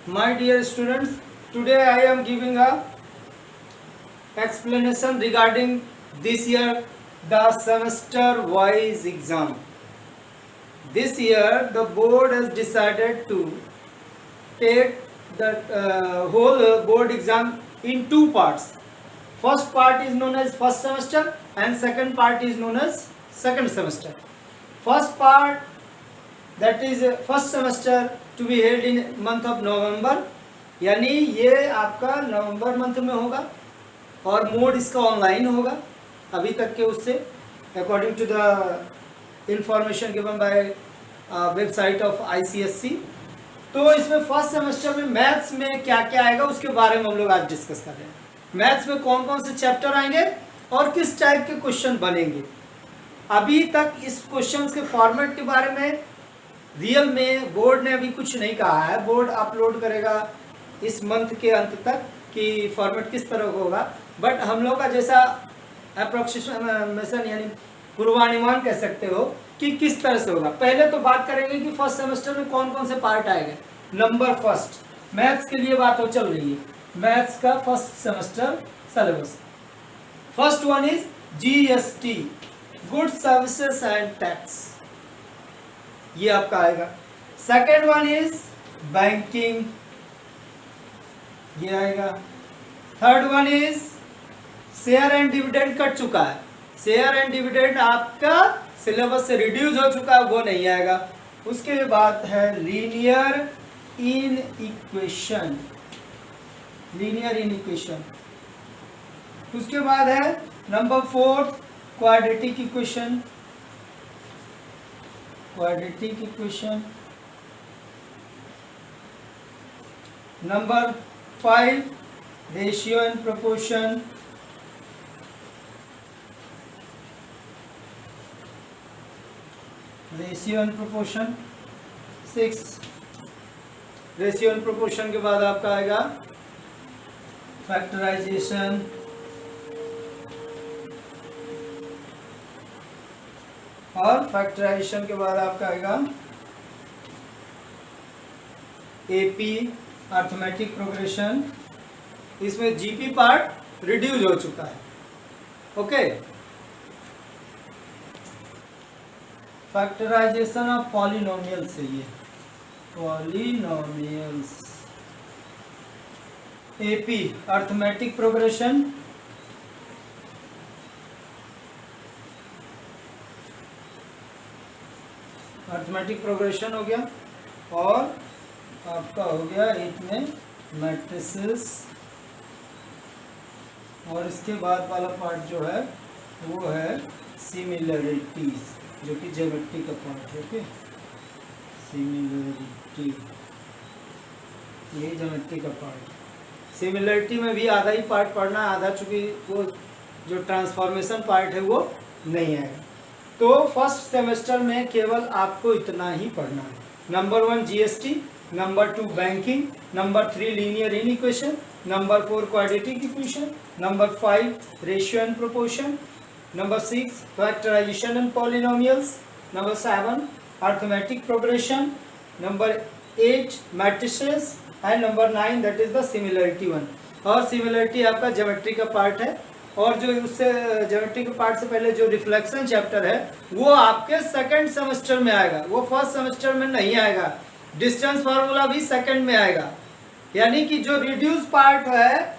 My dear students, today I am giving a explanation regarding this year the semester wise exam. This year the board has decided to take the whole board exam in two parts. First part is known as first semester and second part is known as second semester. First part, that is first semester, to be held in month of November, यानी ये आपका नवंबर month में होगा और mode इसका online होगा अभी तक के उससे, according to the information given by website of ICSC. तो इसमें फर्स्ट सेमेस्टर में मैथ्स में क्या क्या आएगा उसके बारे में हम लोग आज डिस्कस कर रहे हैं. मैथ्स में कौन कौन से चैप्टर आएंगे और किस टाइप के क्वेश्चन बनेंगे. अभी तक इस क्वेश्चंस के फॉर्मेट के बारे में रियल में बोर्ड ने अभी कुछ नहीं कहा है. बोर्ड अपलोड करेगा इस मंथ के अंत तक कि फॉर्मेट किस तरह का होगा, बट हम लोग का जैसा अप्रोक्सीमेशन यानी पूर्वानुमान कह सकते हो कि किस तरह से होगा. पहले तो बात करेंगे कि फर्स्ट सेमेस्टर में कौन कौन से पार्ट आएंगे. नंबर फर्स्ट, मैथ्स के लिए बात हो चल रही है. मैथ्स का first semester syllabus, first one is GST, good services and tax, ये आपका आएगा. सेकेंड वन इज बैंकिंग, ये आएगा. Third one is share and dividend, cut चुका है. शेयर एंड डिविडेंड आपका सिलेबस से रिड्यूस हो चुका है, वो नहीं आएगा. उसके बाद है linear in equation, linear in equation. उसके बाद है number fourth quadratic equation, quadratic equation. Number 5 ratio and proportion. Ratio and proportion 6. Ratio and proportion के बाद आपका आएगा फैक्टराइजेशन, और फैक्टराइजेशन के बाद आपका आएगा AP अर्थमेटिक प्रोग्रेशन. इसमें GP पार्ट रिड्यूस हो चुका है. ओके, फैक्टराइजेशन ऑफ पॉलिनोमियल से, ये polynomials. AP arithmetic progression, arithmetic progression हो गया, और आपका हो गया इसमें मैट्रिसेस. और इसके बाद वाला पार्ट जो है वो है सिमिलरिटीज, जो कि ज्योमेट्री का पार्ट है. ओके, सिमिलरिटी, ये ज्योमेट्री का पार्ट. सिमिलरिटी में भी आधा ही पार्ट पढ़ना है, आधा चूंकि वो जो ट्रांसफॉर्मेशन पार्ट है वो नहीं आएगा. तो फर्स्ट सेमेस्टर में केवल आपको इतना ही पढ़ना है. Number 1 GST, number 2 banking, number 3 linear in equation, number 4 quadratic equation, number 5 ratio and proportion, number 6 factorisation and polynomials, number 7 arithmetic progression, number 8 matrices, and number 9 that is the similarity one. और similarity आपका geometry का part है. और जो उससे geometry के part से पहले जो रिफ्लेक्शन चैप्टर है वो आपके सेकंड सेमेस्टर में आएगा, वो फर्स्ट सेमेस्टर में नहीं आएगा. डिस्टेंस फार्मूला भी सेकंड में आएगा. यानी कि जो रिड्यूस पार्ट है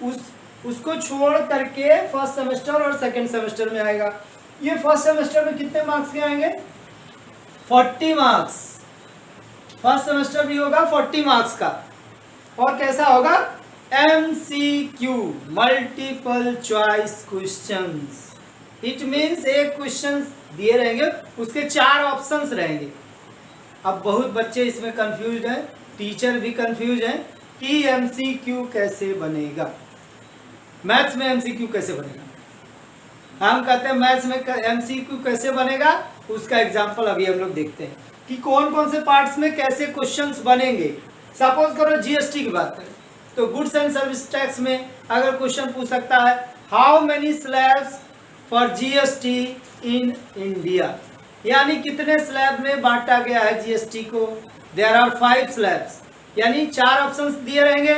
उसको छोड़ करके फर्स्ट सेमेस्टर और सेकंड सेमेस्टर में आएगा. ये फर्स्ट सेमेस्टर में कितने मार्क्स के आएंगे? 40 मार्क्स. फर्स्ट सेमेस्टर भी होगा 40 मार्क्स का. और कैसा होगा? MCQ, multiple choice questions. It means एक क्वेश्चन दिए रहेंगे, उसके 4 ऑप्शंस रहेंगे. अब बहुत बच्चे इसमें कंफ्यूज हैं, टीचर भी कंफ्यूज हैं कि MCQ कैसे बनेगा, मैथ्स में MCQ कैसे बनेगा. हम कहते हैं मैथ्स में MCQ कैसे बनेगा, उसका एग्जाम्पल अभी हम लोग देखते हैं कि कौन कौन से पार्ट्स में कैसे क्वेश्चंस बनेंगे. सपोज करो GST की बात करें तो गुड्स एंड सर्विस टैक्स में अगर क्वेश्चन पूछ सकता है how many slabs for GST in India, यानी कितने स्लैब में बांटा गया है GST को. There are 5 slabs. यानी 4 ऑप्शंस दिए रहेंगे,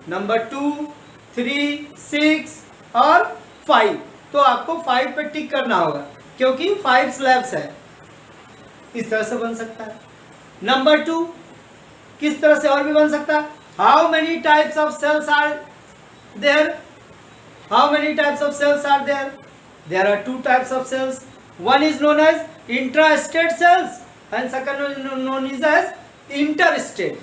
नंबर 2, 3, 6 और 5। तो आपको 5 पे टिक करना होगा क्योंकि 5 स्लैब्स है। इस तरह से बन सकता है। नंबर 2 किस तरह से और भी बन सकता है, how many types of sales are there, how many types of sales are there, there are 2 types of sales, one is known as intrastate sales and second known is as interstate.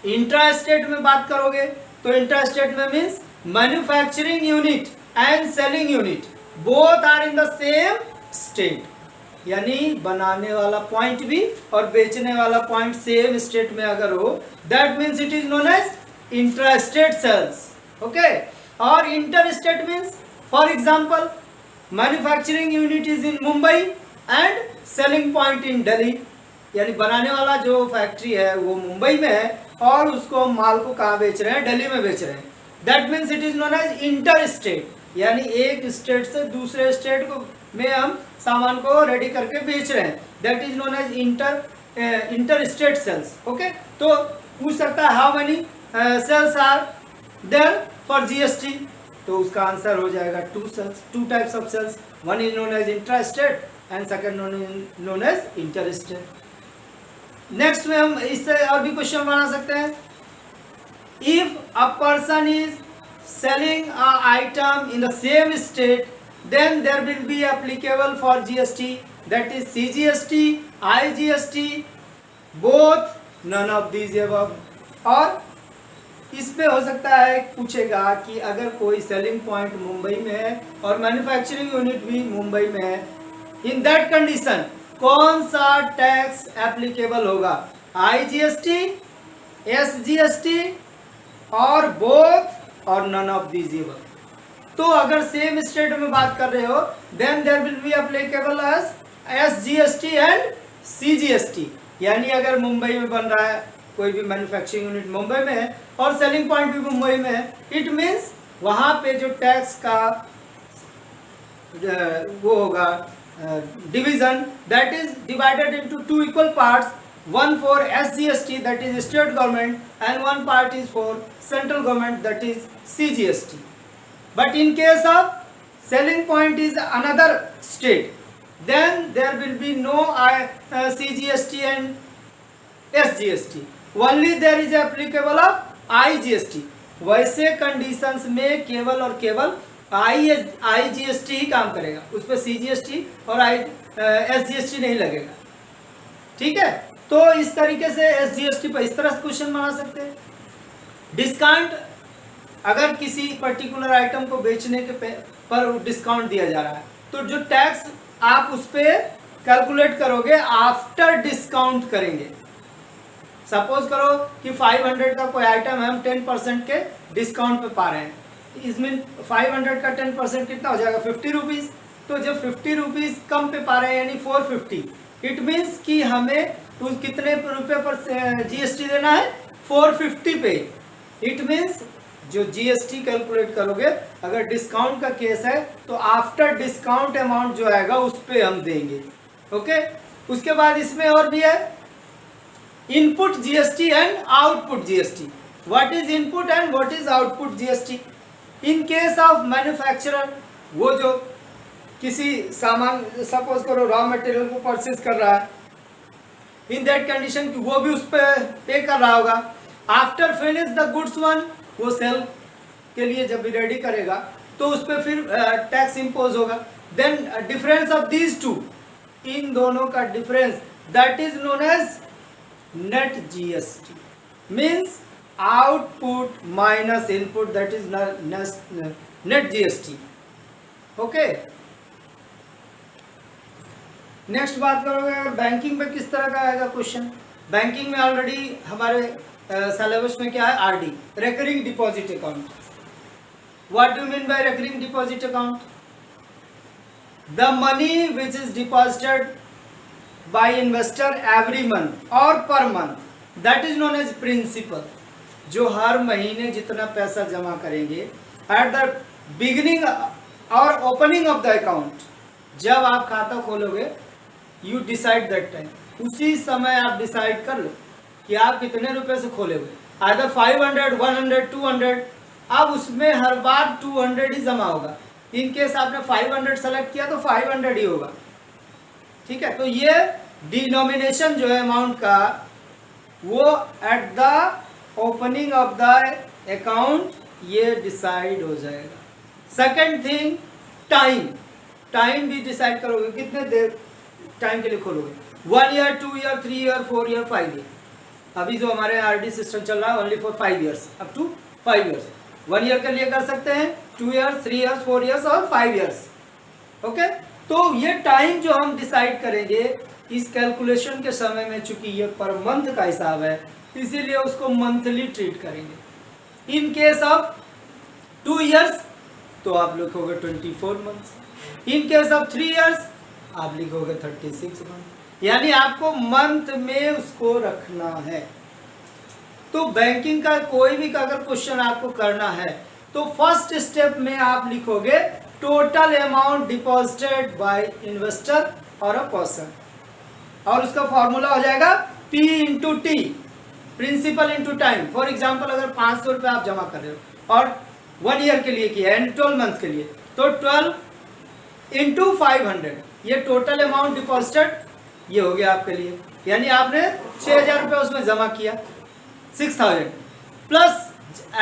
Intrastate में बात करोगे तो intrastate में means manufacturing unit and selling unit both are in the same state, यानी बनाने वाला point भी और बेचने वाला पॉइंट सेम स्टेट में अगर हो, that means it is known as intrastate sales. Okay, और interstate means for example manufacturing unit is in Mumbai and selling point in Delhi, यानी बनाने वाला जो फैक्ट्री है वो मुंबई में है और उसको माल को कहाँ बेच रहे हैं, दिल्ली में बेच रहे हैं। That means it is known as interstate, यानी एक स्टेट से दूसरे स्टेट को में हम सामान को रेडी करके बेच रहे हैं, that is known as interstate sales. Okay, तो पूछ सकता है how many sales are there for GST, तो उसका आंसर हो जाएगा 2 sales, 2 types of sales, one is known as intrastate and second known as interstate. Next में हम इससे और भी क्वेश्चन बना सकते हैं, if a person is selling a item in the same state, then there will be applicable for GST, that is CGST, IGST, both, none of these above। और इसमें हो सकता है पूछेगा कि अगर कोई सेलिंग पॉइंट मुंबई में है और मैन्युफैक्चरिंग यूनिट भी मुंबई में है, इन दैट कंडीशन कौन सा टैक्स एप्लीकेबल होगा, IGST, SGST और बोथ और नन ऑफ दीज एबव। तो अगर सेम स्टेट में बात कर रहे हो then there will be applicable as SGST and CGST, यानी अगर मुंबई में बन रहा है कोई भी मैन्युफैक्चरिंग यूनिट मुंबई में है और सेलिंग पॉइंट भी मुंबई में है, इट मीन्स वहाँ पे जो टैक्स का वो होगा division, that is divided into 2 equal parts, one for SGST that is state government and one part is for central government that is CGST। But in case of selling point is another state, then there will be no CGST and SGST, only there is applicable of IGST। वैसे conditions में केवल और केवल IGST ही काम करेगा, उस पर CGST और SGST नहीं लगेगा। ठीक है, तो इस तरीके से SGST पर इस तरह से क्वेश्चन बना सकते हैं। डिस्काउंट, अगर किसी पर्टिकुलर आइटम को बेचने के पर डिस्काउंट दिया जा रहा है तो जो टैक्स आप उस पर कैलकुलेट करोगे आफ्टर डिस्काउंट करेंगे। सपोज करो कि 500 का कोई आइटम है, हम 10% के डिस्काउंट पे पा रहे हैं, इसमें 500 का 10% कितना हो जाएगा, 50 रुपीज़। तो जब 50 रुपीज़ कम पे पा रहे हैं यानी 450, इट मीन्स कि हमें कितने रुपए पर GST देना है, 450 पे। इट मीन्स जो GST कैलकुलेट करोगे अगर डिस्काउंट का केस है तो आफ्टर डिस्काउंट अमाउंट जो आएगा उस पे हम देंगे। ओके, उसके बाद इसमें और भी है input GST and output GST। What is input and what is output GST? In case of manufacturer, वो जो किसी सामान सपोज करो रॉ मटेरियल को परचेज कर रहा है, इन दैट कंडीशन वो भी उस पर पे कर रहा होगा। After finish the goods one, वो सेल के लिए जब भी रेडी करेगा तो उस पर फिर टैक्स इम्पोज होगा। Then difference of these two, इन दोनों का difference, that is known as net GST, means output minus input, that is net GST। Okay, next बात करोगे अगर बैंकिंग में किस तरह का आएगा क्वेश्चन। बैंकिंग में ऑलरेडी हमारे सिलेबस में क्या है, RD, recurring deposit account. What do mean by recurring deposit account? The money which is deposited by investor every month और per month, that is known as principal. जो हर महीने जितना पैसा जमा करेंगे एट द बिगिनिंग और ओपनिंग ऑफ द अकाउंट, जब आप खाता खोलोगे, यू डिसाइड दैट टाइम, उसी समय आप डिसाइड कर लो कि आप कितने रुपए से खोले हुए, आइदर 500, 100, 200, अब उसमें हर बार 200 ही जमा होगा। इन केस आपने 500 सेलेक्ट किया तो 500 ही होगा, ठीक है। तो ये डिनोमिनेशन जो है अमाउंट का, वो at the opening of the account ये डिसाइड हो जाएगा। सेकंड थिंग, टाइम भी डिसाइड करोगे, कितने देर टाइम के लिए खोलोगे, 1 year, 2 year, 3 year, 4 year, 5 year. अभी जो हमारे आरडी सिस्टम चल रहा है only for 5 years, up to 5 years. 1 year के लिए कर सकते हैं, 2 ईयर्स, 3 ईयर्स, 4 ईयर्स और 5 ईयर्स, ओके। तो ये टाइम जो हम डिसाइड करेंगे इस कैलकुलेशन के समय में, चूंकि ये पर मंथ का हिसाब है इसीलिए उसको मंथली ट्रीट करेंगे। इन केस ऑफ 2 ईयर्स तो आप लिखोगे 24 months, in case of 3 years आप लिखोगे 36 मंथ, यानी आपको मंथ में उसको रखना है। तो बैंकिंग का कोई भी अगर क्वेश्चन आपको करना है तो फर्स्ट स्टेप में आप लिखोगे total amount deposited by investor और अ पर्सन, और उसका फॉर्मूला हो जाएगा P into T, principal into time. For example अगर 500 रुपये आप जमा कर रहे हो और 1 ईयर के लिए किया है, 12 मंथ के लिए, तो 12 इंटू 500, ये टोटल अमाउंट डिपॉजिटेड ये हो गया आपके लिए, यानी आपने 6000 रुपये उसमें जमा किया, 6000 plus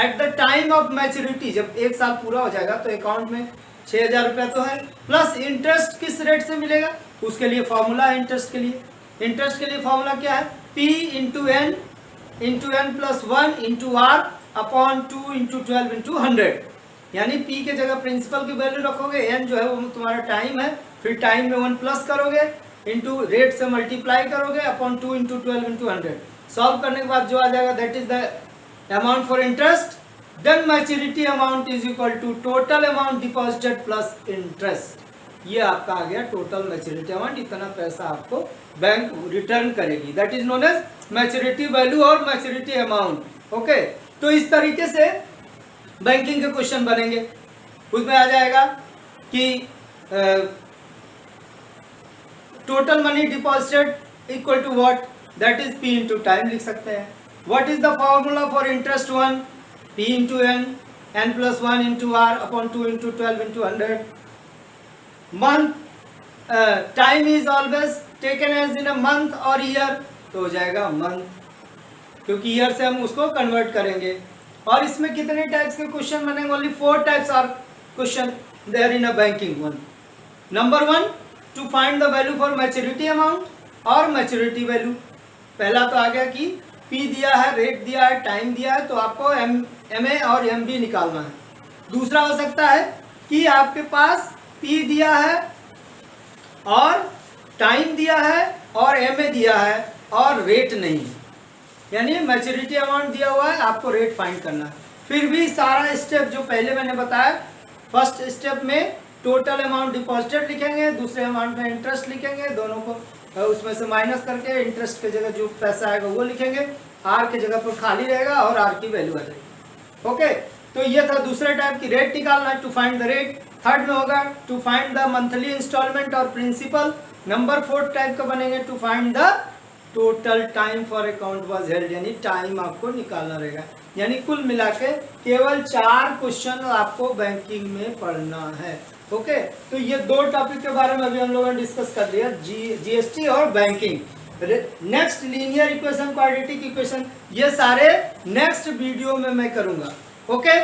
at the time of maturity, जब 1 साल पूरा हो जाएगा तो अकाउंट में 6000 रुपया तो है, प्लस इंटरेस्ट किस रेट से मिलेगा उसके लिए फॉर्मूला है। इंटरेस्ट के लिए फॉर्मूला क्या है, P into N plus 1 into R upon 2 into 12 into 100, यानी P के जगह प्रिंसिपल की वैल्यू रखोगे, n जो है वो तुम्हारा टाइम है, फिर टाइम में 1 प्लस करोगे, इंटू रेट से मल्टीप्लाई करोगे अपॉन 2 इंटू 12 इंटू 100। सॉल्व करने के बाद जो आ जाएगा that is the amount for interest, then maturity amount is equal to total amount deposited plus interest. ये आपका आ गया टोटल मैच्योरिटी अमाउंट, इतना पैसा आपको बैंक रिटर्न करेगी, that is known as maturity value और मैच्योरिटी अमाउंट, ओके। तो इस तरीके से बैंकिंग के क्वेश्चन बनेंगे, उसमें आ जाएगा कि total money deposited equal to what, that is P into time लिख सकते हैं। What is the formula for interest 1, P into n plus 1 into R upon 2 into 12 into 100। Month, time is always taken as in a month और year, तो हो जाएगा month, क्योंकि year से हम उसको कन्वर्ट करेंगे। और इसमें कितने टाइप्स के क्वेश्चन बनेंगे, only 4 types are question there in a banking one. Number 1, to find the value for maturity amount और मैच्योरिटी वैल्यू। पहला तो आ गया कि P दिया है, रेट दिया है, टाइम दिया है, तो आपको MA और MB निकालना है। दूसरा हो सकता है कि आपके पास P दिया है और टाइम दिया है और MA दिया है और रेट नहीं है, यानी मैच्योरिटी अमाउंट दिया हुआ है, आपको रेट फाइंड करना है। फिर भी सारा स्टेप जो पहले मैंने बताया, फर्स्ट स्टेप में टोटल अमाउंट डिपॉजिटेड लिखेंगे, दूसरे अमाउंट में इंटरेस्ट लिखेंगे, दोनों को उसमें से माइनस करके इंटरेस्ट के जगह जो पैसा आएगा वो लिखेंगे, आर के जगह पर खाली रहेगा और आर की वैल्यू आ जाएगी, ओके। तो ये था दूसरे टाइप की, रेट निकालना है, to find the rate. Third में होगा to find the monthly instalment और प्रिंसिपल। नंबर 4 टाइप का बनेंगे to find the total time for account was held, यानी टाइम आपको निकालना रहेगा। यानी कुल मिला के केवल 4 क्वेश्चन आपको बैंकिंग में पढ़ना है, ओके। तो ये 2 टॉपिक के बारे में अभी हम लोगों ने डिस्कस कर लिया, जीएसटी और banking. Next linear equation, quadratic equation, ये सारे नेक्स्ट वीडियो में मैं करूंगा, ओके।